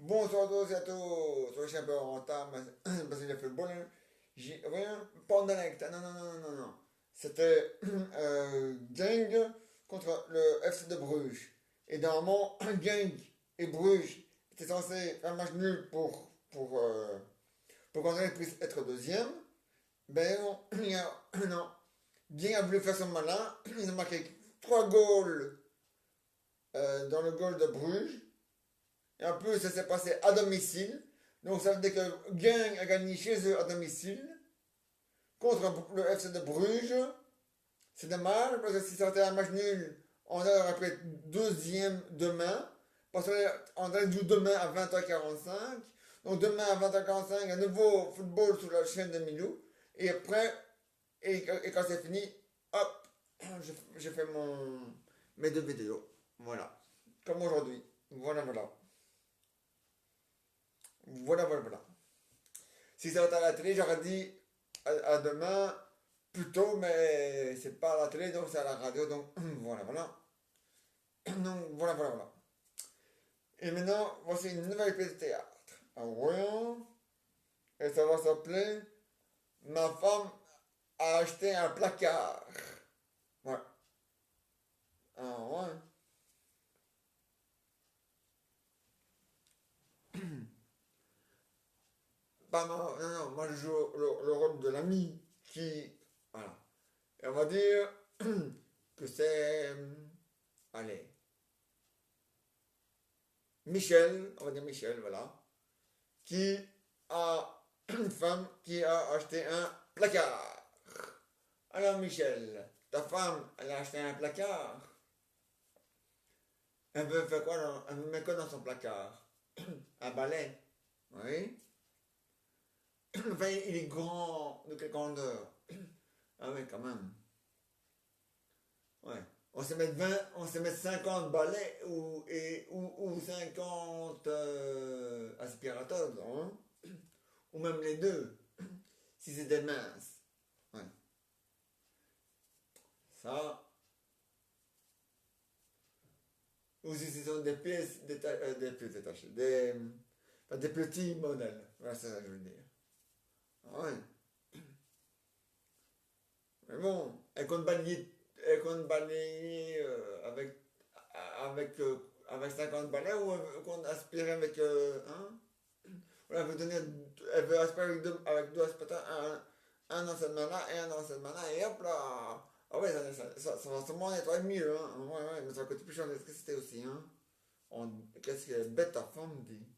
Bonsoir à tous et à tous. Je suis un peu en retard parce que j'ai fait le bon. J'ai rien. Pas en direct. Non, non, non, non, non, non. C'était Genk contre le FC de Bruges. Et normalement, Genk et Bruges étaient censés faire un match nul pour qu'on puisse être deuxième. Ben non, non. Genk a voulu faire son malin. Ils ont marqué 3 goals dans le goal de Bruges. Et en plus, ça s'est passé à domicile. Donc ça veut dire que Genk a gagné chez eux à domicile contre le FC de Bruges. C'est dommage parce que si ça avait été un match nul, on aurait pu être deuxième demain. Parce qu'on joue demain à 20h45. Donc demain à 20h45, un nouveau football sur la chaîne de Milou. Et après, et quand c'est fini, hop, je fais mes deux vidéos. Voilà. Comme aujourd'hui. Voilà, voilà. Voilà, voilà, voilà. Si ça va être à la télé, j'aurais dit à demain plus tôt, mais c'est pas à la télé, donc c'est à la radio, donc voilà, voilà. Donc voilà, voilà, voilà. Et maintenant, voici une nouvelle pièce de théâtre. À Rouen, et ça va s'appeler Ma femme a acheté un placard. Voilà. Ah ouais. Pas moi, non, non, moi je joue le rôle de l'ami qui. Voilà. Et on va dire que c'est. Allez. Michel, on va dire Michel, voilà, qui a une femme qui a acheté un placard. Alors Michel, ta femme, elle a acheté un placard. Elle veut faire quoi elle veut mettre quoi dans son placard? Un balai. Oui. Enfin, il est grand, de quelle grandeur? Ah oui, quand même. Ouais. On sait mettre 20, on sait mettre 50 balais ou 50 aspirateurs, hein? Ou même les deux, si c'est des minces. Ouais. Ça, ou si ce sont des pièces, des pièces détachées, enfin, des petits modèles. Voilà, c'est ça que je veux dire. Ah ouais. Mais bon, elle compte balayer avec 50 balais ou elle compte aspirer avec un. Voilà, elle veut aspirer avec deux aspirateurs, un dans cette main-là et un dans cette main-là, et hop là! Ah ouais, ça va sûrement nettoyer mieux, hein. Ouais, ouais, mais ça va coûter plus cher d'électricité aussi, hein. Qu'est-ce qu'elle est bête ta femme dit?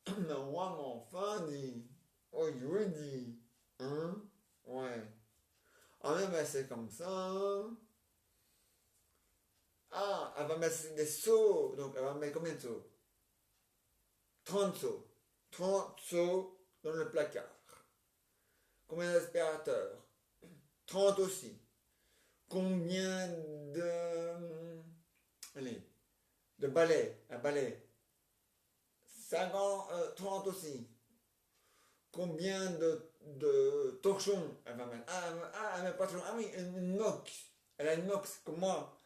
Mais moi, mon enfant dit. Oh, je lui dis. Hein? Ouais. Ah, mais ben, c'est comme ça, hein. Ah, elle va mettre des seaux. Donc, elle va mettre combien de seaux? 30 seaux. 30 seaux dans le placard. Combien d'aspirateurs? 30 aussi. Combien de. Allez, de balais? Un balai. 50, 30 aussi. Combien de torchons elle va mettre? Elle met pas de torchons. Ah oui, une mox. Elle a une mox, comme moi.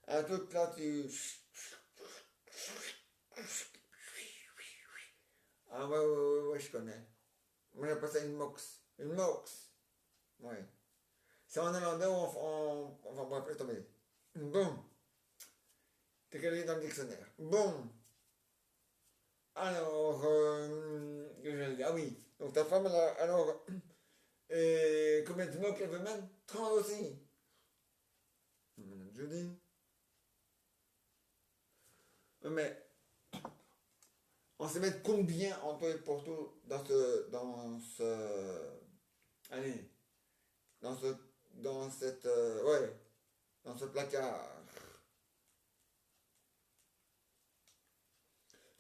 Un truc là, tu. Ah ouais, ouais, ouais, ouais, je connais. Moi j'appelle ça une mox. Une mox. Ouais. C'est en néerlandais, on va pas tomber. Bon. T'es calé dans le dictionnaire. Bon. Alors, que je vais dire? Ah oui. Donc ta femme, alors, et combien de mots qu'elle veut mettre? 30 aussi. Madame Judy. Mais on sait mettre combien en tout et pour tout allez, dans ce, dans cette, ouais, dans ce placard.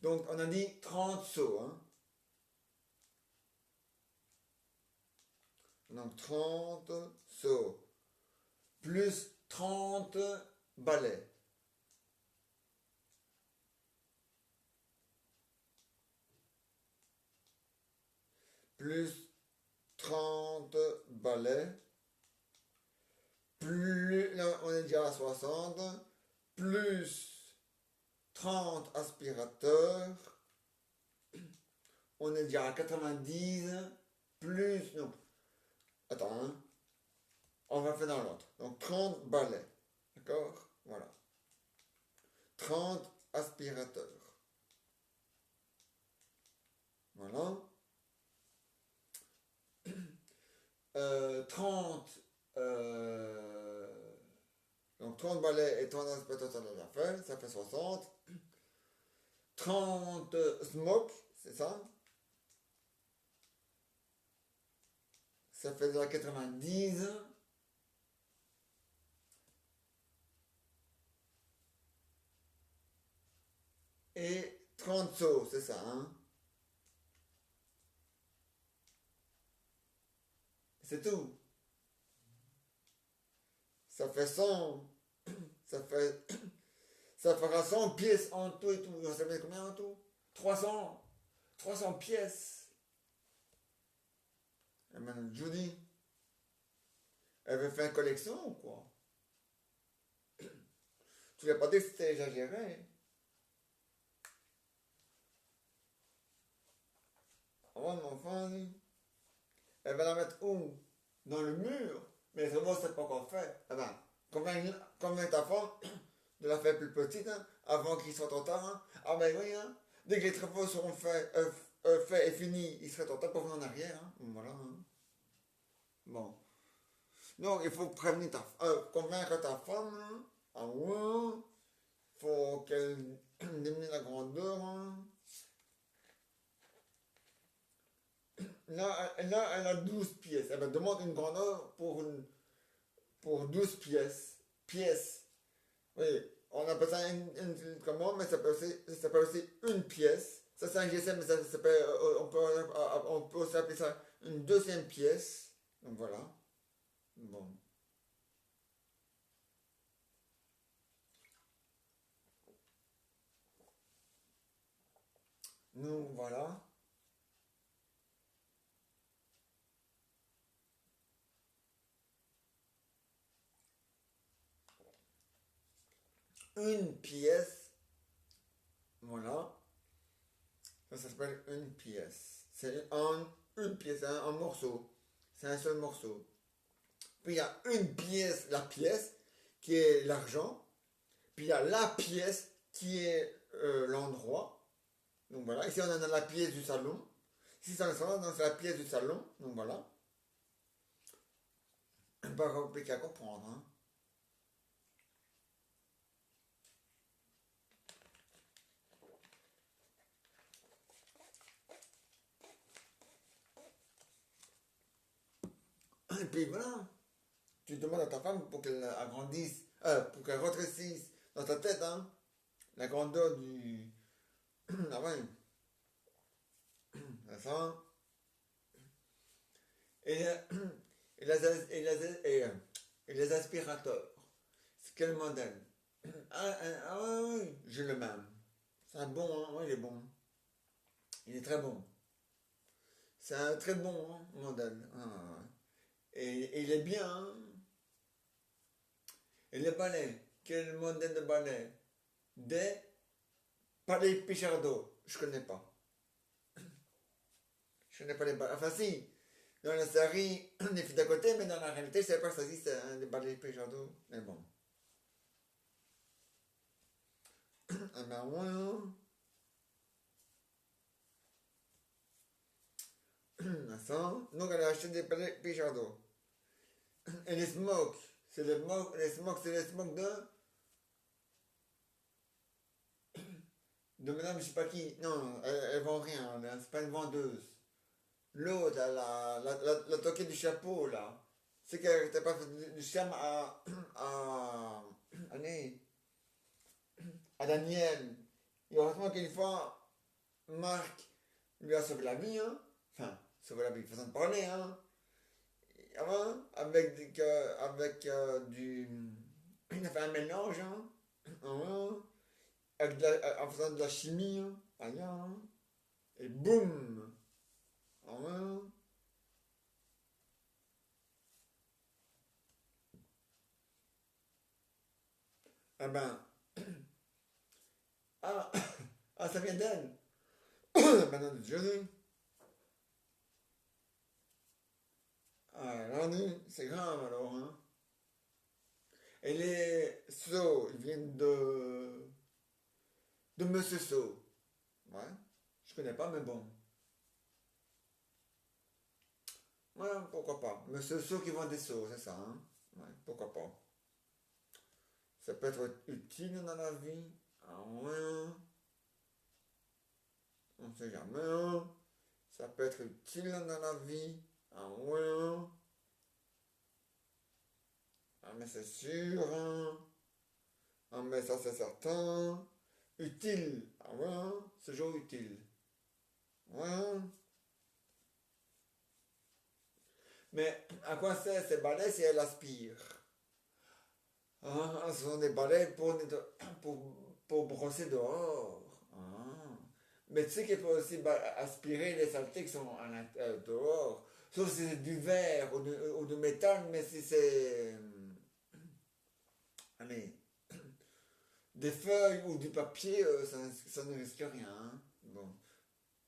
Donc on a dit 30 seaux, hein. Donc 30 seaux, plus 30 balais, plus 30 balais, plus, là on est déjà à 60, plus 30 aspirateurs. On est déjà à 90 plus... Non, attends, hein. On va faire dans l'autre. Donc 30 balais. D'accord? Voilà. 30 aspirateurs. Voilà. 30... donc 30 balais et 30 aspirateurs, ça fait 60. 30 smoke, c'est ça? Ça fait déjà 90. Et 30 sauts, c'est ça, hein? C'est tout. Ça fait 100. Ça fait. Ça fera 100 pièces en tout et tout. Ça fait combien en tout? 300 pièces. Et maintenant, Judy, elle veut faire une collection ou quoi? Tu l'as pas dit que c'était exagéré. Oh, mon enfant, elle va la mettre où? Dans le mur. Mais ça va, c'est pas encore fait. Eh ben, combien ta femme de la faire plus petite, hein, avant qu'il soit trop tard, hein? Ah ben oui, hein. Dès que les travaux seront faits et finis, il serait trop tard pour venir en arrière, hein. Voilà, hein. Bon. Donc, il faut prévenir convaincre ta femme, hein. Ah ouais. Faut qu'elle diminue la grandeur, hein. Là, elle a 12 pièces. Elle me demande une grandeur pour 12 pièces. Pièces. Oui, on appelle ça une commande, mais ça peut aussi une pièce. Ça, c'est un GSM, mais ça peut, on peut aussi appeler ça une deuxième pièce. Donc voilà. Bon. Nous, voilà. Une pièce. Voilà. Ça s'appelle une pièce. C'est une pièce, un morceau. C'est un seul morceau. Puis il y a une pièce, la pièce, qui est l'argent. Puis il y a la pièce qui est l'endroit. Donc voilà. Ici on a la pièce du salon. Ici c'est la pièce du salon. Donc voilà. Pas compliqué à comprendre, hein. Et puis voilà. Tu demandes à ta femme pour qu'elle agrandisse, pour qu'elle rétrécisse dans ta tête, hein, la grandeur du. Ah ouais, ça. Et, et, les, et, les, et les aspirateurs. C'est quel modèle? Oui, j'ai le même. C'est un bon, hein, ouais, il est bon. Il est très bon. C'est un très bon, hein, modèle. Ah, ouais. Et il est bien, hein. Et les balais, quel modèle de balai? Des palais Pichardo. Je connais pas. Je connais pas les balais. Enfin si, dans la série, on est fait d'à côté, mais dans la réalité, c'est pas ça, c'est des balais Pichardo. Mais bon. Ah ben ouais, hein. Ça. Donc elle a acheté des palais Pichardo. Et les smokes, c'est les smokes de madame je sais pas qui. Non, elle vend rien, c'est pas une vendeuse. L'autre, la toquée du chapeau, là. C'est qu'elle t'a pas fait du charme allez, à Daniel. Et heureusement qu'une fois, Marc lui a sauvé la vie, hein. Enfin, sauvé la vie, façon de parler, hein. Avant, avec du. Il a fait un mélange, hein. Hein, en faisant de la chimie, hein. Hein. Et boum! Hein. Eh ben, Ah, ah, ça vient d'elle. Maintenant de Johnny. Ah, Johnny, c'est grave alors, hein. Et les So, ils viennent de Monsieur So. Ouais, je connais pas, mais bon. Ouais, pourquoi pas. Monsieur So qui vend des seaux, c'est ça, hein. Ouais, pourquoi pas. Ça peut être utile dans la vie. Ah ouais, on sait jamais, hein. Ça peut être utile dans la vie. Ah ouais, ah mais c'est sûr, hein. Ah mais ça c'est certain. Utile. Ah ouais, hein. C'est toujours utile. Ouais, hein. Mais à quoi sert ces balais si elle aspire? Ah, ce sont des balais pour, pour brosser dehors. Ah. Mais tu sais qu'elle peut aussi aspirer les saletés qui sont dehors. Sauf si c'est du verre ou du métal, mais si c'est allez, des feuilles ou du papier, ça ne risque rien, hein. Bon,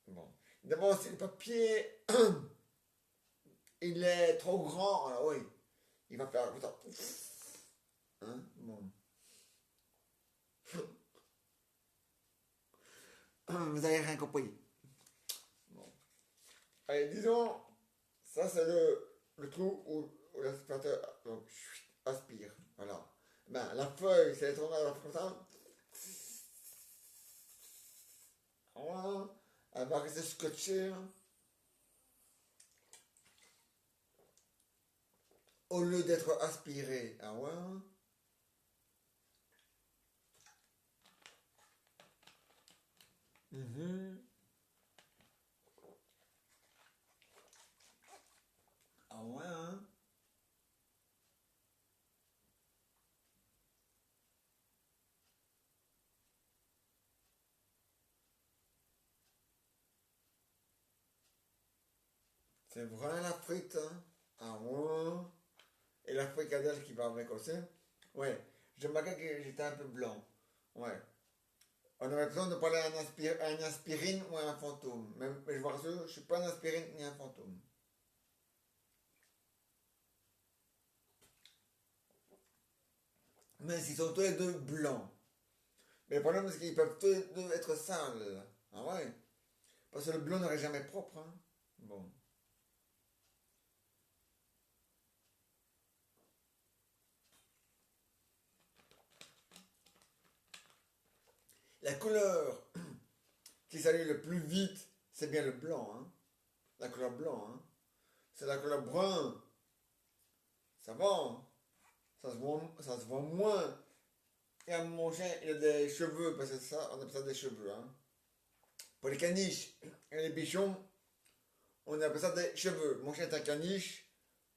bon. D'abord, si le papier il est trop grand, alors oui, il va faire comme ça. Hein, bon. Vous avez rien compris. Bon. Allez, disons, ça c'est le trou où l'aspirateur donc, aspire. Voilà. Ben, la feuille, c'est trop mal comme ça. Voilà. Elle va rester scotchée, hein, au lieu d'être aspirée. Ah ouais. Mhm. Ah ouais, hein. C'est vrai la frite, hein. Ah ouais. Et la fricadelle qui va avec aussi. Ouais. Je remarquais que j'étais un peu blanc. Ouais. On aurait besoin de parler à un aspirine ou à un fantôme. Mais je vous rassure, je ne suis pas un aspirine ni un fantôme. Mais ils sont tous les deux blancs. Mais le problème, c'est qu'ils peuvent tous les deux être sales. Ah ouais. Parce que le blanc n'aurait jamais propre, hein. Bon. La couleur qui s'allume le plus vite, c'est bien le blanc, hein. La couleur blanc, hein. C'est la couleur brun. Ça va, hein. Ça se voit moins. Et mon chien, il a des cheveux, parce que ça, on appelle ça des cheveux, hein. Pour les caniches et les bichons, on appelle ça des cheveux. Mon chien est un caniche,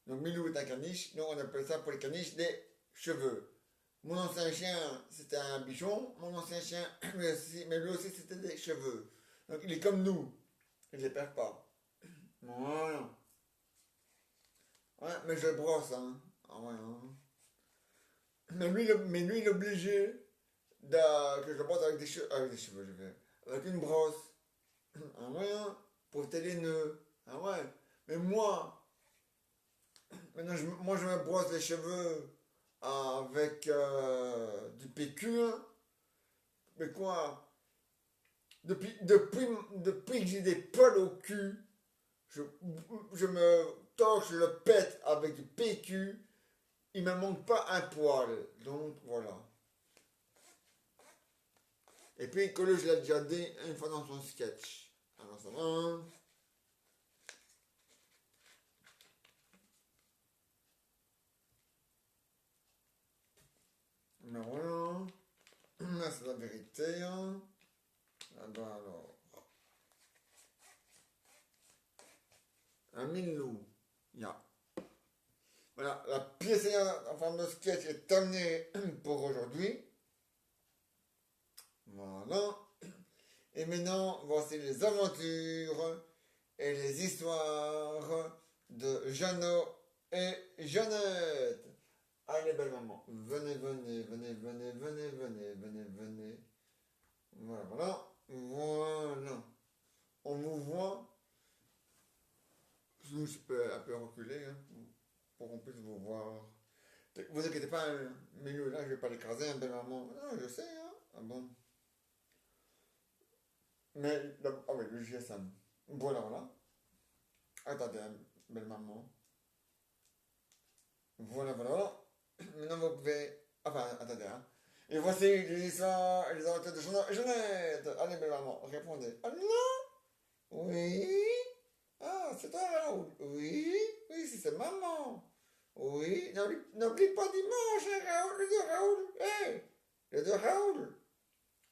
donc Milou est un caniche, donc on appelle ça pour les caniches des cheveux. Mon ancien chien, c'était un bichon, mon ancien chien, mais lui aussi, c'était des cheveux. Donc il est comme nous, il ne les perd pas. Voilà. Ouais, mais je le brosse, hein. Ah ouais, hein. Mais lui, il est obligé que je le brosse avec des cheveux, je vais. Avec une brosse. Ah ouais, hein, pour éviter les nœuds. Ah ouais. Mais moi, maintenant, moi, je me brosse les cheveux avec du PQ, hein. Mais quoi? Depuis que j'ai des poils au cul, je, je me torche le pète avec du PQ. Il me manque pas un poil. Donc, voilà. Et puis, Colo, je l'ai déjà dit une fois dans son sketch. Alors, ça va, hein. Mais voilà. Là, c'est la vérité, hein. Ah ben alors. Un Milou. Ya. Voilà, la pièce en forme de sketch est terminée pour aujourd'hui. Voilà. Et maintenant, voici les aventures et les histoires de Jeannot et Jeannette. Allez, belle maman. Venez, venez, venez, venez, venez, venez, venez, venez. Voilà, voilà. Voilà. On vous voit. Je peux un peu reculer hein, pour qu'on puisse vous voir. Vous inquiétez pas, hein, milieu là, je vais pas l'écraser, un bel maman. Non, je sais, hein. Ah bon. Mais, ah oui, le GSM. Voilà, voilà. Attendez, hein, belle maman. Voilà, voilà, voilà. Maintenant, vous pouvez. Enfin, attendez, hein. Et voici les auteurs de Jeannette. Allez, belle maman, répondez. Ah non? Oui? Ah, c'est toi, Raoul? Oui? Oui, c'est maman. Oui? N'oublie pas dimanche, hein, Raoul, le de Raoul. Hé! Le de Raoul.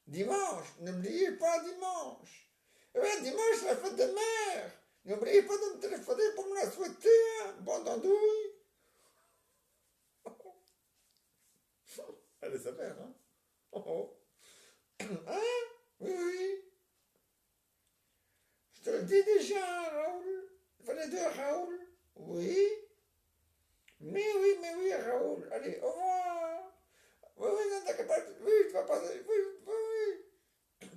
Dimanche, n'oubliez pas dimanche. Eh bien, dimanche, c'est la fête des mères. N'oubliez pas de me téléphoner pour me la souhaiter. Hein. Bonne andouille. Allez, ça fait, hein? Oh, oh. Hein? Oui, oui. Je te le dis déjà, Raoul. Il fallait dire Raoul. Oui. Mais oui, Raoul. Allez, au revoir. Oui, oui, non, t'inquiète pas. Oui, tu vas passer. Oui, oui, oui.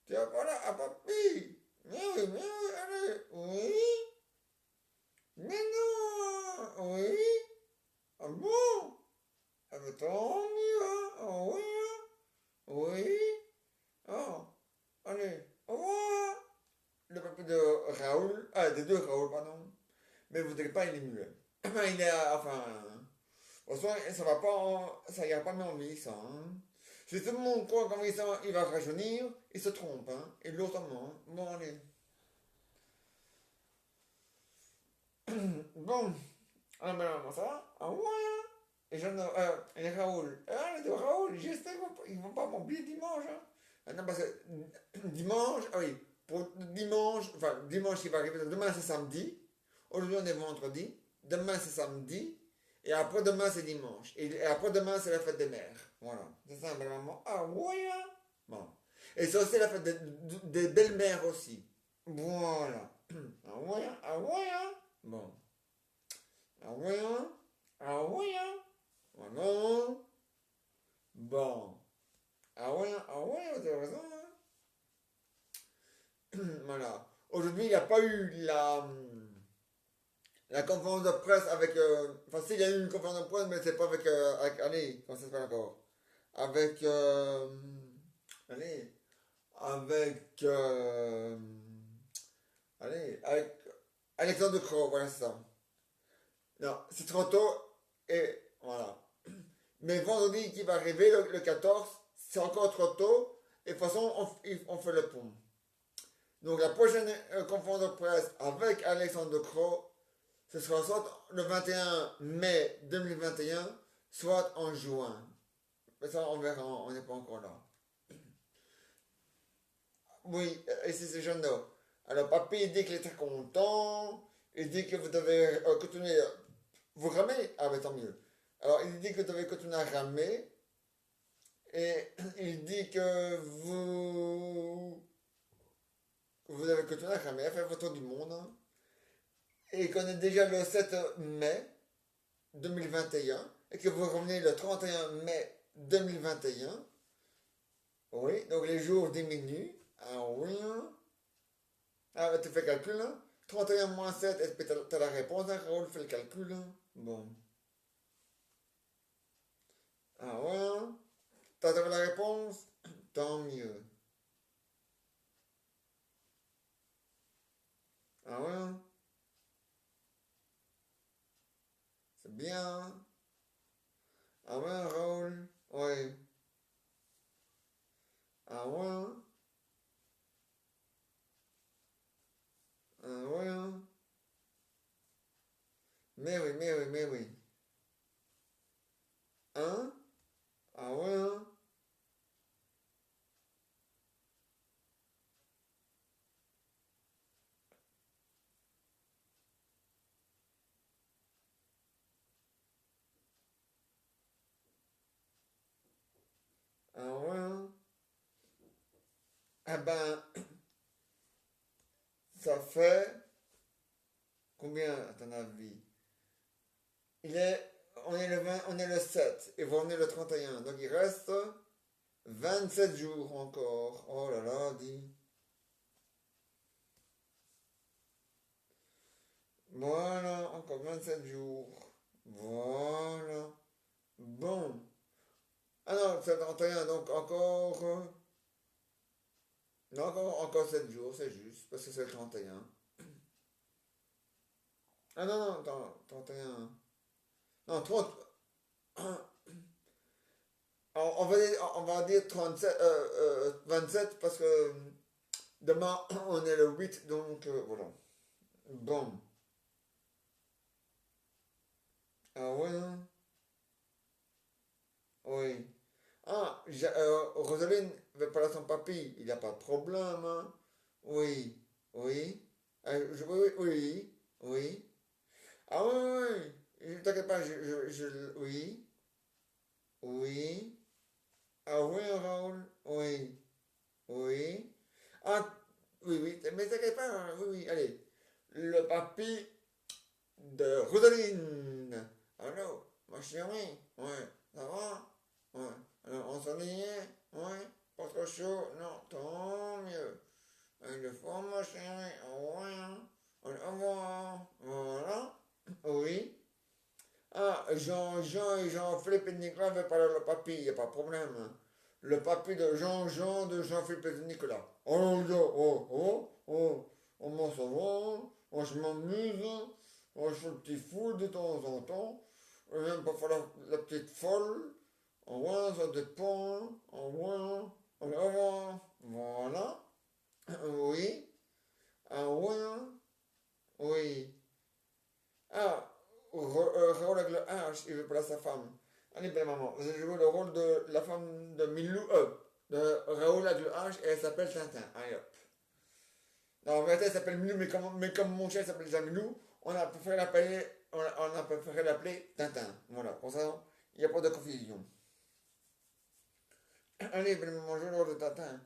Tu vas pas là à papy. Mais oui, allez. Oui. Mais non. Oui. Ah bon? Ah bah tant mieux, hein? Oh, oui, hein? Oui. Oh. Allez, au revoir. Le papy de Raoul. Ah, des deux Raoul, pardon. Mais vous ne direz pas, il est muet. Enfin, il est, enfin, de toute façon, ça va pas, ça ira pas mieux en vieillissant. Hein. Si tout le monde croit qu'en vieillissant, il va rajeunir, il se trompe. Hein. Et l'autre, non. Bon, allez. Bon. Ah, ben, ça va? Ah, ouais. Hein. Et, et Raoul. Ah, les deux Raoul, j'espère qu'ils vont pas m'oublier dimanche. Hein. Ah, non, parce que dimanche, ah oui, pour dimanche, enfin, dimanche, il va arriver. Demain, c'est samedi. Aujourd'hui, on est vendredi. Demain, c'est samedi. Et après-demain, c'est dimanche. Et après-demain, c'est la fête des mères. Voilà. C'est ça, belle maman. Ah, ouais. Hein. Bon. Et c'est aussi la fête des belles-mères aussi. Voilà. Ah, ouais. Hein. Ah, ouais. Hein. Bon. Ah, ouais. Hein. Ah, ouais. Hein. Voilà. Bon. Ah, ouais, vous avez raison. Hein. Voilà. Aujourd'hui, il n'y a pas eu la conférence de presse avec. Enfin, si, il y a eu une conférence de presse, mais c'est pas avec. Allez, comment ça s'appelle encore? Avec. Allez. Avec. Allez. Avec Alexandre Crowe, voilà, c'est ça. Non, c'est trop tôt. Et voilà. Mais vendredi qui va arriver, le 14, c'est encore trop tôt. Et de toute façon, on fait le pont. Donc la prochaine conférence de presse avec Alexandre Crowe, ce sera soit le 21 mai 2021, soit en juin. Mais ça, on verra, on n'est pas encore là. Oui, et c'est jeune là. Alors, papy il dit qu'il est très content. Il dit que vous devez continuer. Vous ramez? Ah, ben tant mieux. Alors, il dit que vous devez continuer à ramer. Et il dit que vous devez continuer à ramer, à faire votre tour du monde. Hein. Et qu'on est déjà le 7 mai 2021. Et que vous revenez le 31 mai 2021. Oui, donc les jours diminuent. Ah oui. Hein. Ah, tu fais le calcul, hein? 31 moins 7, est-ce que t'as la réponse, hein, Raoul? Fais le calcul, hein? Bon. Ah ouais, hein? T'as la réponse? Tant mieux. Ah ouais, hein? C'est bien, hein? Ah ouais, hein, Raoul? Ouais. Ah ouais, hein? Ah ouais, hein? Mais oui. Hein? Ah ouais, hein? Ah ouais, hein? Ah ben, ça fait combien, à ton avis? Il est, on est le 20, on est le 7 et vous revenez le 31. Donc il reste 27 jours encore. Oh là là, dis. Voilà, encore 27 jours. Voilà. Bon. Ah non, c'est 31, donc encore. Non, encore 7 jours, c'est juste, parce que c'est le 31. Ah non, non, attends, 31. Non, 30. On va dire 37, 27 parce que demain on est le 8 donc voilà. Bon. Ah ouais, hein. Oui. Ah, Rosaline veut parler à son papy, il n'y a pas de problème, hein. Oui, oui. Oui, oui, oui, oui. Ah oui, oui, oui. Ne t'inquiète pas, oui, oui. Ah oui, Raoul, oui, oui. Ah, oui, oui, mais t'inquiète pas, hein, oui, oui, allez. Le papy de Rosaline. Allô, ma chérie, ouais, ça va? Ouais. Alors, on s'ennuyait? Ouais, pas trop chaud? Non, tant mieux. Il faut, ma chérie, ouais, hein. Au revoir. Voilà. Oui. Ah, Jean et Jean-Philippe et Nicolas veulent parler au papy, il n'y a pas de problème, hein. Le papy de Jean, de Jean-Philippe et de Nicolas. Oh, moi ça va, moi je m'amuse, moi je fais le petit fou de temps en temps, j'aime pas faire la petite folle, ouais, ça dépend, ouais, au revoir, voilà, oui, ah ouais, oui. Ah, Raoul avec le H, il veut parler à sa femme. Allez, belle maman, vous avez joué le rôle de la femme de Milou, de Raoul avec le H, et elle s'appelle Tintin. Allez hop. Non, en vérité, elle s'appelle Milou, mais comme mon chien s'appelle déjà Milou, on a préféré l'appeler Tintin. Voilà, pour ça, il n'y a pas de confusion. Allez, belle maman, joue le rôle de Tintin.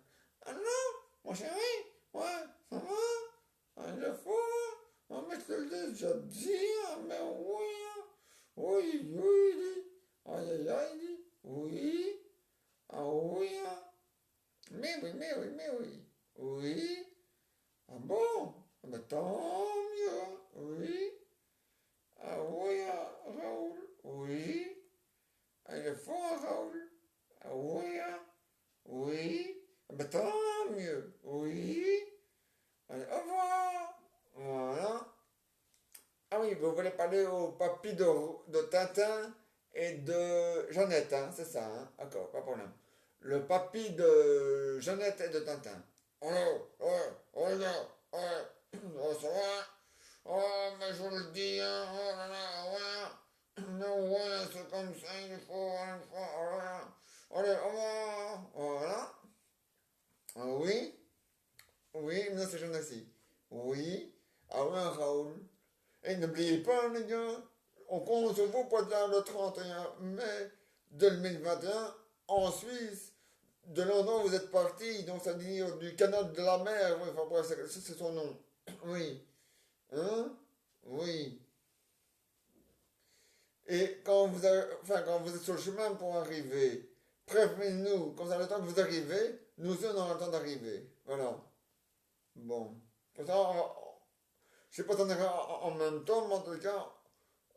Ah non, mon chéri, ouais, ça va? Ah, il est fou, hein? Ah, mais je te le dis, déjà dit, ah, mais oui, hein. Oui, oui, dit. Aïe, aïe, aïe, dit. Oui. Ah oui, hein. Mais oui, mais oui, mais oui. Oui. Ah bon? Ah, mais tant mieux, hein. Oui. Ah oui, hein, Raoul. Oui. Ah, il est fort, hein, Raoul. Ah oui, hein. Oui. Ah, mais tant mieux. Oui. Allez, au revoir. Voilà. Ah oui, vous voulez parler au papy de Tintin et de Jeannette, hein, c'est ça, hein? D'accord, pas de problème. Le papy de Jeannette et de Tintin. Oh, ouais, oh là, ouais, oh, ça va? Oh, mais je vous le dis, hein, oh là là, ouais, mais ouais, c'est comme ça, oh là là. Allez, au revoir, voilà. Ah oui, oui, mais c'est Jeannette aussi. Oui, ah ouais, Raoul. Et n'oubliez pas, les gars, on compte sur vous pour être là le 31 mai 2021 en Suisse. De l'endroit où vous êtes parti, donc ça veut dire du canal de la mer, oui, enfin bref, c'est son nom. Oui. Hein? Oui. Et quand vous êtes sur le chemin pour arriver, prévenez-nous, quand vous avez le temps que vous arrivez, nous aussi on aura le temps d'arriver. Voilà. Bon. Pour ça, je sais pas si on ira en même temps, mais en tout cas,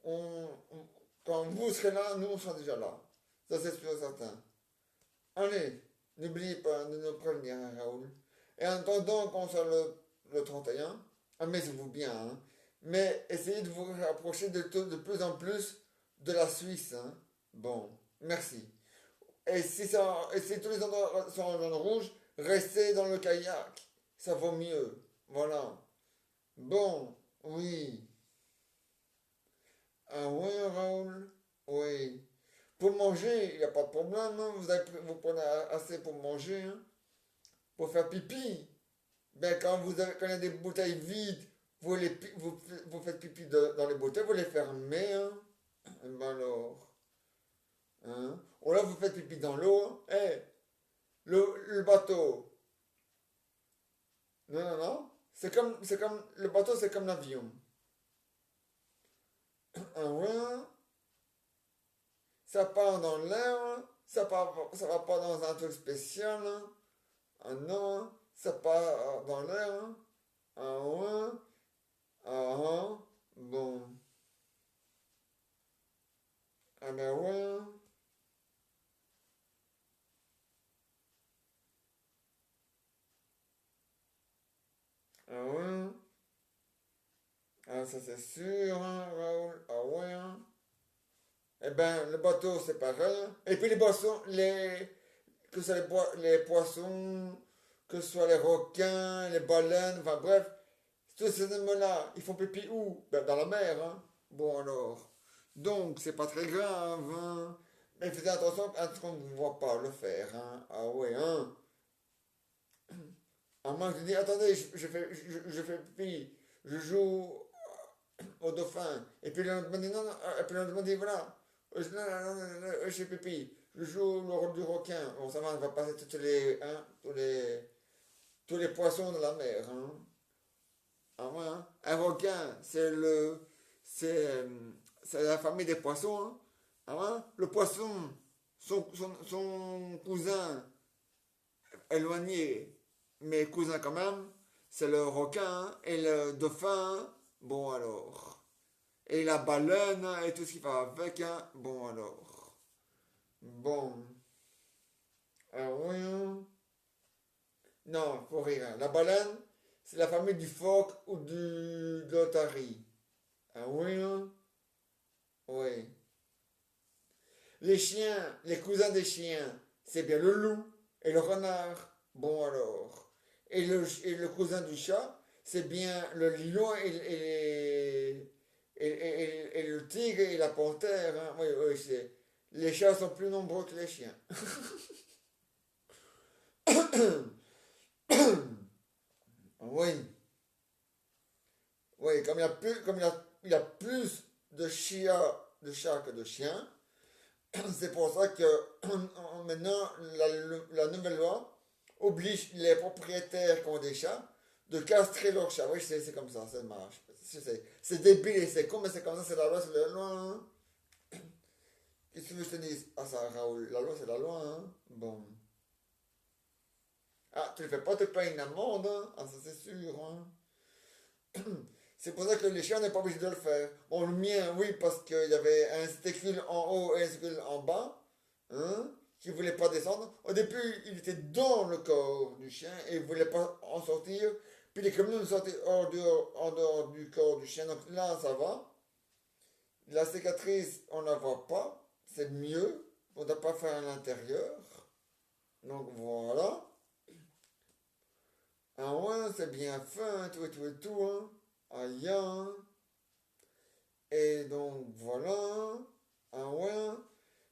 on, on- quand vous serez là, nous on sera déjà là. Ça c'est sûr et certain. Allez, n'oubliez pas de nous prévenir, hein, Raoul. Et en attendant qu'on soit le 31, amusez-vous bien, hein. Mais essayez de vous rapprocher de plus en plus de la Suisse, hein. Bon, merci. Et si tous les endroits sont en zone rouge, restez dans le kayak. Ça vaut mieux. Voilà. Bon, oui. Ah oui, Raoul? Oui. Pour manger, il n'y a pas de problème, hein. Vous prenez assez pour manger, hein. Pour faire pipi. Ben, quand il y a des bouteilles vides, vous faites pipi dans les bouteilles, vous les fermez, hein. Ben alors, hein. Ou là, vous faites pipi dans l'eau. Eh, le bateau. Non, non, non. Le bateau, c'est comme l'avion. Ah ouais, ça part dans l'air, ça va pas dans un truc spécial, hein. Ah non, ça part dans l'air, hein. Ah ouais, ah ah, bon, ah ben ouais, hein. Ah ouais, hein. Ah ça c'est sûr, hein, Raoul, ah ouais, hein. Eh ben, le bateau c'est pareil, hein. Et puis les boissons, que ce soit les poissons, que ce soit les requins, les baleines, enfin bref, tous ces animaux-là, ils font pipi où? Ben, dans la mer, hein. Bon alors. Donc, c'est pas très grave, hein. Mais faites attention à ce qu'on ne voit pas le faire, hein. Ah ouais, hein. À moins que je dis, attendez, je fais pipi, je joue au dauphin. Et puis le lendemain dit, non, non, et puis le lendemain dit, voilà, non, non, non, je fais pipi, je joue le rôle du requin. Bon, ça va, on va passer tous les poissons de la mer, hein. Ah ouais, hein. Un requin, c'est la famille des poissons, hein. Ah ouais. Le poisson, son cousin éloigné, mais cousin quand même, c'est le requin, hein. Et le dauphin, bon alors. Et la baleine hein, et tout ce qui va avec, hein. Bon alors. Bon. Ah oui, hein. Non, faut rire, hein. La baleine, c'est la famille du phoque ou de l'otarie. Ah oui, hein. Oui. Les chiens, les cousins des chiens, c'est bien le loup et le renard. Bon alors. Et le cousin du chat, c'est bien le lion et le tigre et la panthère, hein. Oui, oui, les chats sont plus nombreux que les chiens. Oui, oui, il y a plus de chats que de chiens. C'est pour ça que maintenant la nouvelle loi oblige les propriétaires qui ont des chats de castrer leurs chats. Oui, c'est comme ça marche. C'est débile et c'est con, mais c'est comme ça, c'est la loi, c'est la loi, hein. Qu'est-ce que tu veux que je te dise? Ah ça, Raoul, la loi, c'est la loi, hein. Bon. Ah, tu ne fais pas te payer une amende, hein. Ah, ça c'est sûr, hein. C'est pour ça que les chiens n'est pas obligé de le faire. Bon, le mien, oui, parce qu'il y avait un stécule en haut et un stécule en bas, hein, qui ne voulait pas descendre. Au début, il était dans le corps du chien et il ne voulait pas en sortir. Puis il est comme nous de sortir en dehors du corps du chien. Donc là, ça va. La cicatrice, on ne la voit pas. C'est mieux. On ne doit pas faire à l'intérieur. Donc voilà. Ah ouais, c'est bien fait, hein, tout et tout et tout, hein. Aïe, hein. Et donc voilà. Ah ouais.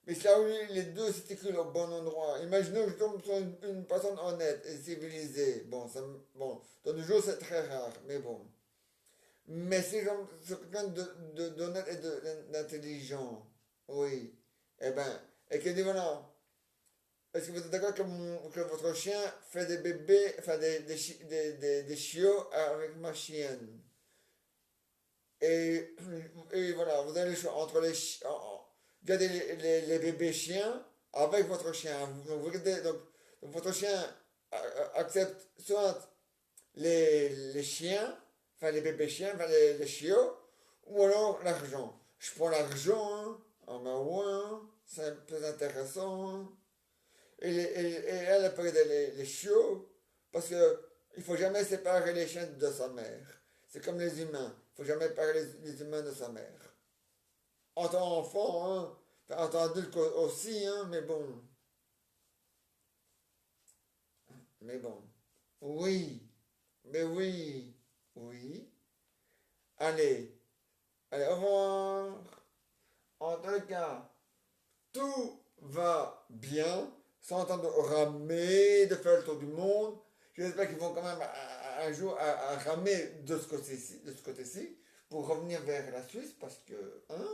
Mais ça oui, les deux s'écrivent au bon endroit. Imaginons que je tombe sur une personne honnête et civilisée. Bon, bon, de nos jours c'est très rare, mais bon. Mais si sur quelqu'un d'honnête et d'intelligent, oui, eh ben, et qui dit voilà, est-ce que vous êtes d'accord que votre chien fait des bébés, enfin des chiots avec ma chienne? Et, et voilà, vous avez le choix entre garder les bébés chiens avec votre chien. Donc votre chien accepte soit les chiens, enfin les bébés chiens, enfin les chiots, ou alors l'argent. Je prends l'argent, hein. Ah ben ouais, hein. C'est un peu intéressant, hein. Et elle peut aider les chiots, parce que il faut jamais séparer les chiens de sa mère. C'est comme les humains. Il faut jamais séparer les humains de sa mère. En tant qu'enfant, hein, enfin, en tant qu'adulte aussi, hein, mais bon. Mais bon. Oui. Mais oui. Oui. Allez. Allez, au revoir. En tout cas, tout va bien, sans entendre ramer, de faire le tour du monde. J'espère qu'ils vont quand même un jour à ramer de ce côté-ci, pour revenir vers la Suisse, parce que, hein,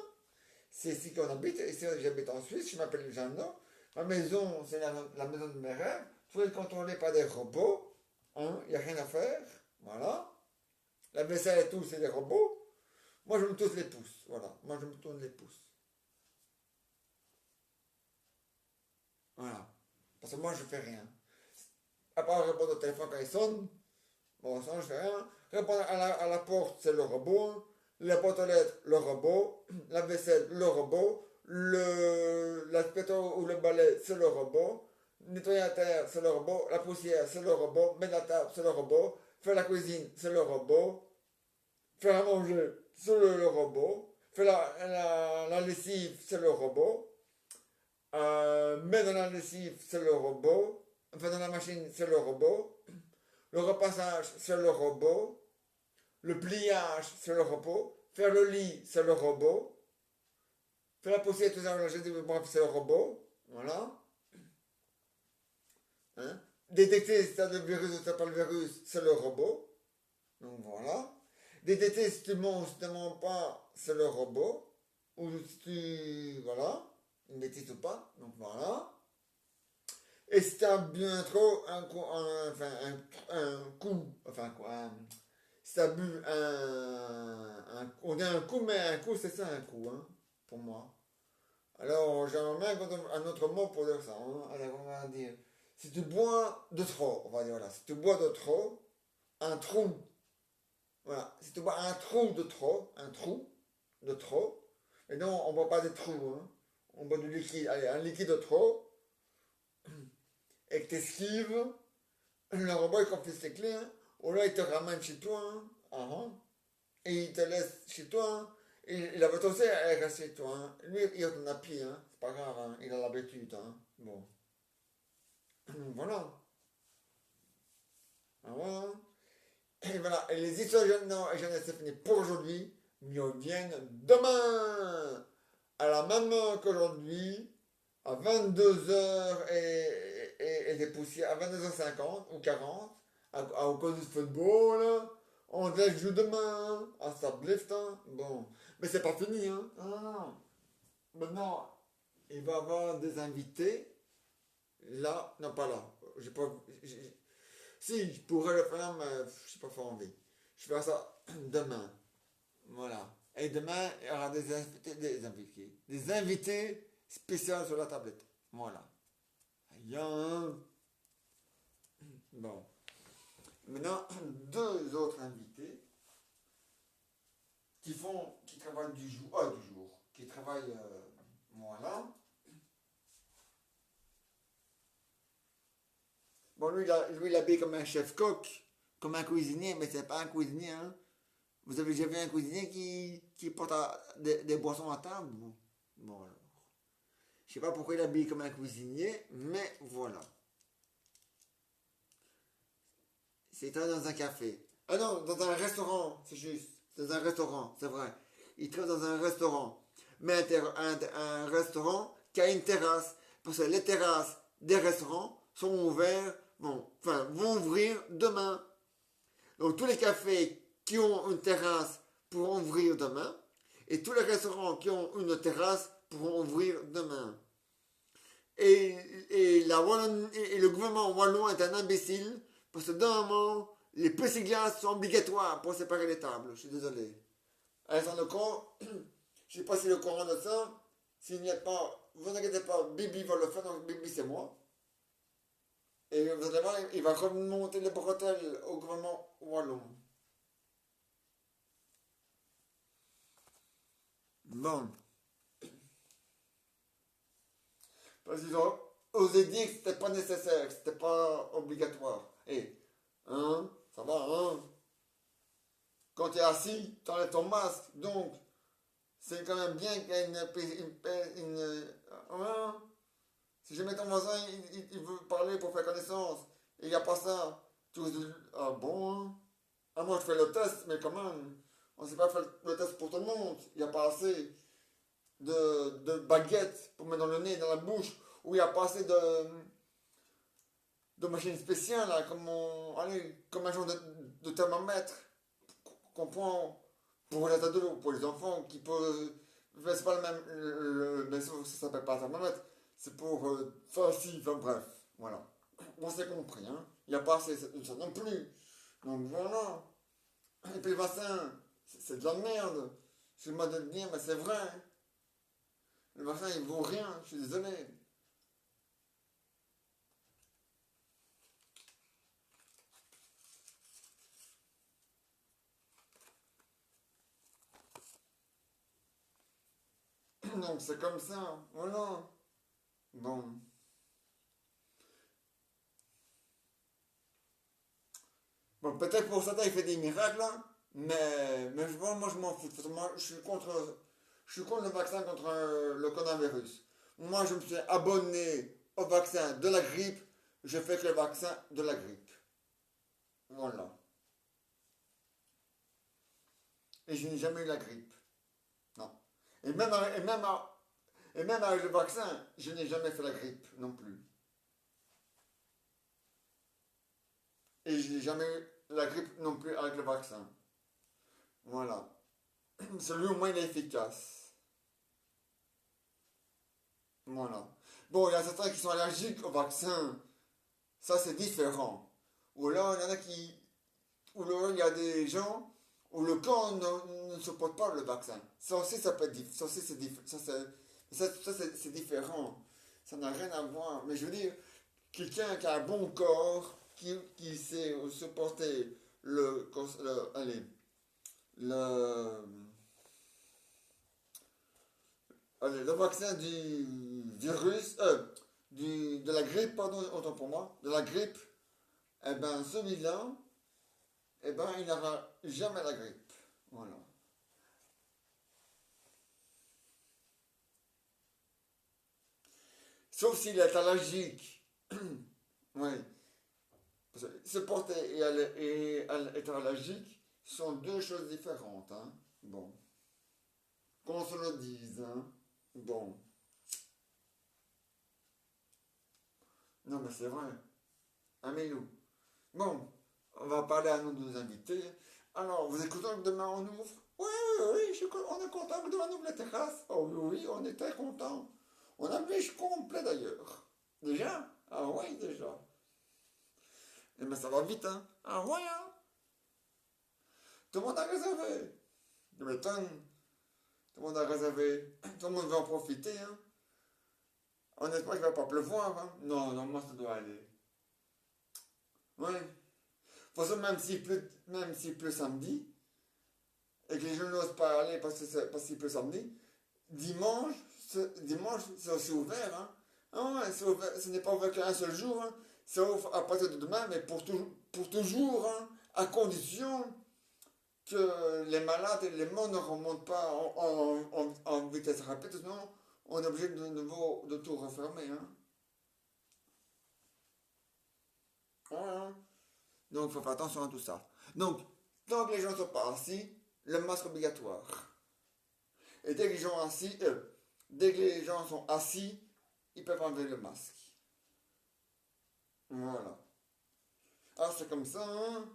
c'est ici qu'on habite. Ici, j'habite en Suisse, je m'appelle Jeannot. Ma maison, c'est la maison de mes rêves. Tout est contrôlé par des robots, hein, il n'y a rien à faire, voilà. La vaisselle et tout, c'est des robots. Moi, je me touche les pouces, voilà. Moi, je me tourne les pouces. Voilà. Parce que moi, je fais rien. À part répondre au téléphone quand il sonne, bon, ça, je fais rien. Répondre à la porte, c'est le robot. La boîte aux lettres, le robot. La vaisselle, le robot. L'aspirateur ou le balai, c'est le robot. Nettoyer la terre, c'est le robot. La poussière, c'est le robot. Mettre la table, c'est le robot. Faire la cuisine, c'est le robot. Faire à manger, c'est le robot. Faire la lessive, c'est le robot. Mettre dans la lessive, c'est le robot. Enfin, dans la machine, c'est le robot. Le repassage, c'est le robot. Le pliage, c'est le robot. Faire le lit, c'est le robot. Faire la poussière, tout ça, bref, c'est le robot. Voilà. Hein? Détecter si tu as le virus ou tu n'as pas le virus, c'est le robot. Donc voilà. Détecter si tu mens ou si tu ne mens pas, c'est le robot. Ou si tu. Voilà. Une bêtise ou pas. Donc voilà. Et si tu as bien trop un coup, un coup, enfin quoi, si tu as bu on dit un coup, mais un coup, c'est ça un coup, hein, pour moi. Alors, j'aimerais bien un autre mot pour dire ça, hein. Alors, on va dire, si tu bois de trop, on va dire, voilà, si tu bois de trop, un trou, voilà, si tu bois un trou de trop, un trou de trop, et non, on ne boit pas des trous, hein, on boit du liquide, allez, un liquide de trop, et que tu esquives, le robot il confisque tes clés, hein, ou là il te ramène chez toi, hein, et il te laisse chez toi, hein, et la voiture aussi elle reste chez toi, hein. Lui il retourne à pied, hein, c'est pas grave, hein, il a l'habitude, hein, bon, voilà, ah, voilà. Et voilà, et les histoires de jeunes, non, et j'en ai c'est fini pour aujourd'hui, mais on viennent demain, à la même heure qu'aujourd'hui, à 22 h et des poussières, à 22 h 50 ou 40, à cause du football, on se joue demain, à Sablift, hein. Bon, mais c'est pas fini, hein. Non, non, non. Maintenant, il va y avoir des invités, là, non pas là, j'ai pas, si, je pourrais le faire, mais je n'ai pas fait envie. Je ferai ça demain, voilà. Et demain, il y aura des invités spéciaux sur la tablette, voilà. Il y a un. Bon. Maintenant, deux autres invités qui travaillent du jour, qui travaillent, voilà. Bon, lui, il habille comme un chef-coq, comme un cuisinier, mais c'est pas un cuisinier, hein. Vous avez déjà vu un cuisinier qui porte des boissons à table? Bon, alors. Je sais pas pourquoi il habille comme un cuisinier, mais voilà. C'est dans un café. Ah non, dans un restaurant, c'est juste. Dans un restaurant, c'est vrai. Il travaille dans un restaurant. Mais un restaurant qui a une terrasse. Parce que les terrasses des restaurants sont ouverts, vont ouvrir demain. Donc tous les cafés qui ont une terrasse pourront ouvrir demain. Et tous les restaurants qui ont une terrasse pourront ouvrir demain. Et le gouvernement wallon est un imbécile parce que d'un moment, les plexiglas sont obligatoires pour séparer les tables. Je suis désolé. Alexandre Lecomte, je ne sais pas si le courant de ça, s'il n'y a pas, vous inquiétez pas, Bibi va le faire, donc Bibi c'est moi. Et vous allez voir, il va remonter les bretelles au gouvernement wallon. Bon. Parce qu'ils ont osé dire que c'était pas nécessaire, que c'était pas obligatoire. Et, hein, ça va, hein? Quand tu es assis, tu enlèves ton masque. Donc, c'est quand même bien qu'il y ait hein? Si jamais ton voisin, il veut parler pour faire connaissance, et il n'y a pas ça, tu dis, ah bon, hein? Ah, moi je fais le test, mais quand même, on ne sait pas faire le test pour tout le monde. Il n'y a pas assez de baguettes pour mettre dans le nez, dans la bouche, ou il n'y a pas assez de machines spéciales, là, comme un genre de thermomètre qu'on prend pour les ados ou pour les enfants qui peuvent. C'est pas le même. Bien sûr, ça s'appelle pas un thermomètre, c'est pour faire ci, enfin bref, voilà. On s'est compris, hein. Il n'y a pas assez de ça non plus. Donc voilà. Et puis le vaccin, c'est de la merde. Excuse-moi de le dire, mais c'est vrai. Le vaccin, il vaut rien, je suis désolé. Donc c'est comme ça, voilà. Bon. Bon, peut-être pour certains il fait des miracles, hein, mais moi je m'en fous. De toute façon, moi je suis contre le vaccin contre le coronavirus. Moi je me suis abonné au vaccin de la grippe, je fais que le vaccin de la grippe. Voilà. Et je n'ai jamais eu la grippe. Non. Et même, et même avec le vaccin, je n'ai jamais fait la grippe non plus. Et je n'ai jamais eu la grippe non plus avec le vaccin. Voilà. Celui au moins il est efficace. Voilà. Bon, il y a certains qui sont allergiques au vaccin. Ça, c'est différent. Ou là, il y en a qui. Ou là, il y a des gens où le corps ne supporte pas le vaccin. Ça aussi, ça peut être. Ça aussi, c'est c'est différent. Ça n'a rien à voir. Mais je veux dire, quelqu'un qui a un bon corps, qui sait supporter allez, le, le vaccin du virus, de la grippe, pardon, autant pour moi, de la grippe, eh ben celui-là, eh ben il n'aura jamais la grippe. Voilà. Sauf s'il est allergique. Oui. Parce que se porter et être allergique sont deux choses différentes. Hein. Bon. Qu'on se le dise. Hein. Bon. Non, mais c'est vrai. Amilou. Bon, on va parler à nos deux invités. Alors, vous êtes content que demain on ouvre? Oui, oui, oui, on est content que demain on ouvre la terrasse. Oh oui, oui, on est très content. On a le biche complet d'ailleurs. Déjà? Ah oui, déjà. Eh bien, ça va vite, hein? Ah oui, hein? Tout le monde a réservé. Tu m'étonnes. Tout le monde a réservé. Tout le monde veut en profiter, hein? Honnêtement, il ne va pas pleuvoir, hein? Non, non, moi ça doit aller. Oui. De toute façon, même s'il pleut samedi, et que les gens n'osent pas aller parce qu'il pleut samedi, dimanche, dimanche c'est aussi ouvert. Hein. Ah ouais, ce n'est pas ouvert qu'un seul jour. Hein. Ça ouvre à partir de demain, mais pour toujours, hein, à condition que les malades et les morts ne remontent pas en vitesse rapide, sinon on est obligé de nouveau de tout refermer. Hein. Voilà. Donc il faut faire attention à tout ça. Donc, tant que les gens ne sont pas assis, le masque obligatoire. Et dès que les gens sont assis, ils peuvent enlever le masque. Voilà. Ah, c'est comme ça, hein?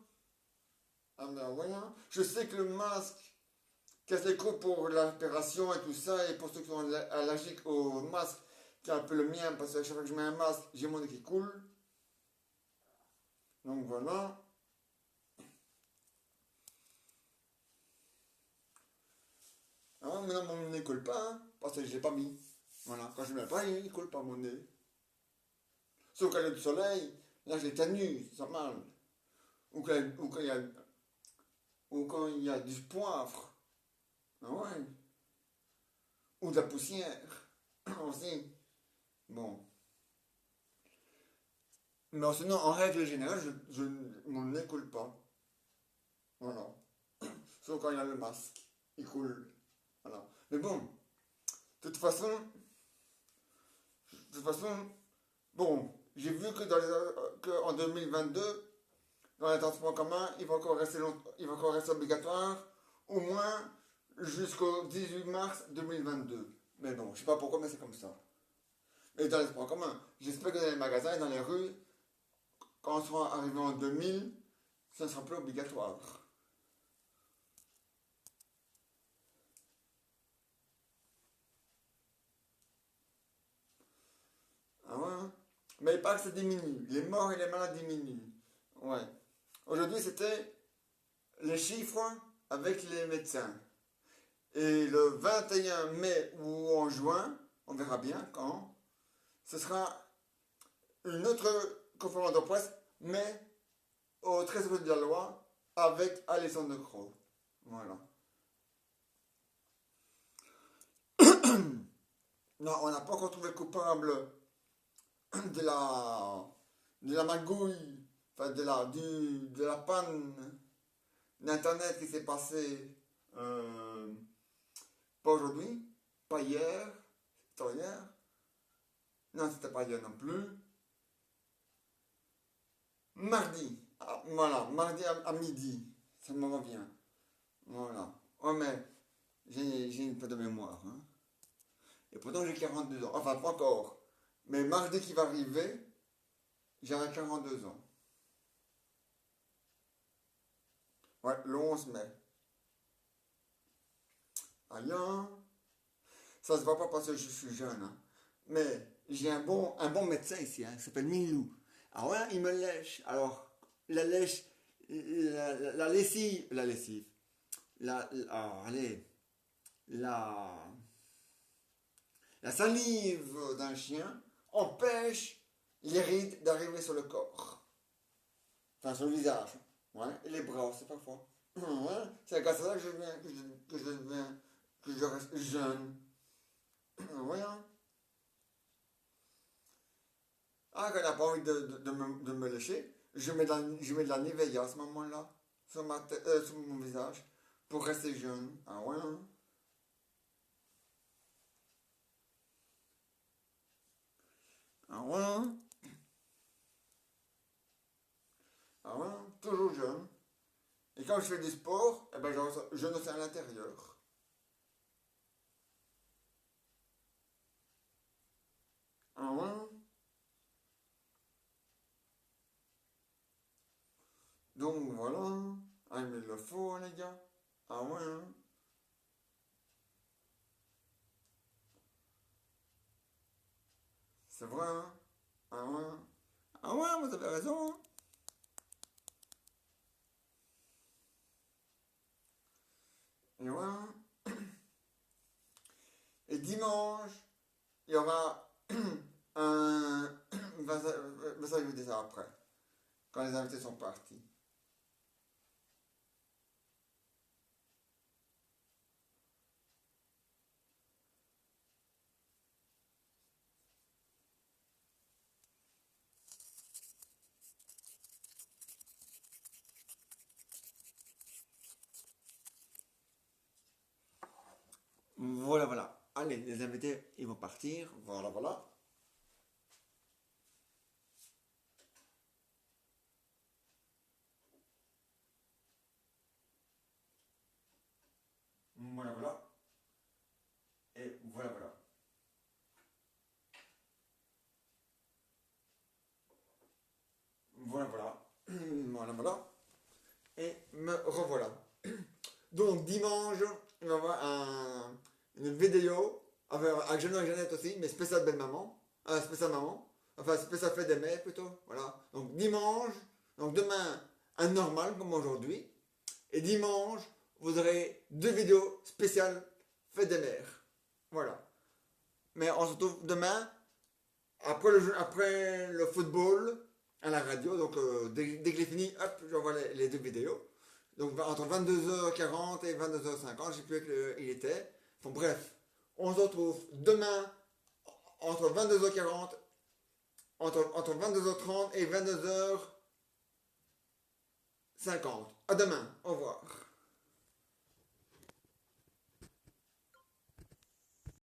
Ah, ben voilà. Je sais que le masque casse les coups pour l'opération et tout ça, et pour ceux qui sont allergiques au masque, qui est un peu le mien, parce que chaque fois que je mets un masque, j'ai mon nez qui coule. Donc voilà. Ah, maintenant mon nez coule pas, hein, parce que je l'ai pas mis. Voilà. Quand je ne mets pas, il coule pas mon nez. Sauf quand il y a du soleil, là j'ai ténu, ça mal. Ou quand il y a du poivre. Ah ouais. Ou de la poussière. Aussi. Bon. Mais sinon, en règle générale, mon nez coule pas. Voilà. Sauf quand il y a le masque. Il coule. Voilà. Mais bon, de toute façon, bon, j'ai vu que en 2022, dans les transports en commun, il va encore rester obligatoire, au moins jusqu'au 18 mars 2022. Mais bon, je sais pas pourquoi, mais c'est comme ça. Et dans les transports en commun, j'espère que dans les magasins et dans les rues, quand on sera arrivé en 2000, ça ne sera plus obligatoire. Ah ouais, hein. Mais il paraît que ça diminue. Les morts et les malades diminuent. Ouais. Aujourd'hui, c'était les chiffres avec les médecins. Et le 21 mai ou en juin, on verra bien quand, ce sera une autre conférence de presse, mais au Trésor de la Loi avec Alexandre Croix. Voilà. Non, on n'a pas encore trouvé le coupable de la magouille, enfin de la panne d'Internet qui s'est passée pas aujourd'hui, pas hier, c'était hier, non, c'était pas hier non plus. Mardi, ah, voilà, mardi à midi, ça me revient. Voilà. Oh, mais j'ai une peu de mémoire, hein. Et pourtant j'ai 42 ans, enfin pas encore. Mais mardi qui va arriver, j'aurai 42 ans. Ouais, le 11 mai. Aïe, hein. Ça se voit pas parce que je suis jeune, hein. Mais j'ai un bon médecin ici, hein, qui s'appelle Milou. Alors ouais, il me lèche. Alors, la lèche, la lessive, allez, la, la salive d'un chien empêche les rides d'arriver sur le corps. Enfin, sur le visage. Ouais, et les bras aussi parfois. Ouais, c'est grâce à ça que que je reste jeune. Ouais, hein. Ah, quand il n'a pas envie de me lécher, je mets de la Nivea à ce moment-là, sur mon visage, pour rester jeune. Ah ouais, hein. Ah ouais, hein. Ah ouais, hein. Toujours jeune. Et quand je fais du sport, eh ben, je le fais à l'intérieur. Ah ouais, hein. Donc voilà, hein. Ah, mais il le faut, hein, les gars. Ah ouais, hein. C'est vrai, hein. Ah ouais, hein. Ah ouais, vous avez raison, hein. Et ouais, hein. Et dimanche, il y aura un. Ça, je vous dis ça après, quand les invités sont partis. Voilà, voilà. Allez, les invités, ils vont partir. Voilà, voilà. Voilà, voilà. Et voilà, voilà. Voilà, voilà. Voilà, voilà. Et me revoilà. Donc, dimanche, il va y avoir une vidéo avec Jeannot et Jeannette aussi, mais spécial belle maman. Spécial maman. Enfin, spécial fête des mères plutôt. Voilà. Donc, dimanche. Donc, demain, un normal comme aujourd'hui. Et dimanche, vous aurez deux vidéos spéciales fête des mères. Voilà. Mais on se retrouve demain, après le football, à la radio. Donc, dès que j'ai fini, hop, j'envoie les deux vidéos. Donc, entre 22h40 et 22h50, je ne sais plus que il était. Bon, bref, on se retrouve demain entre 22h40, entre 22h30 et 22h50. À demain. Au revoir.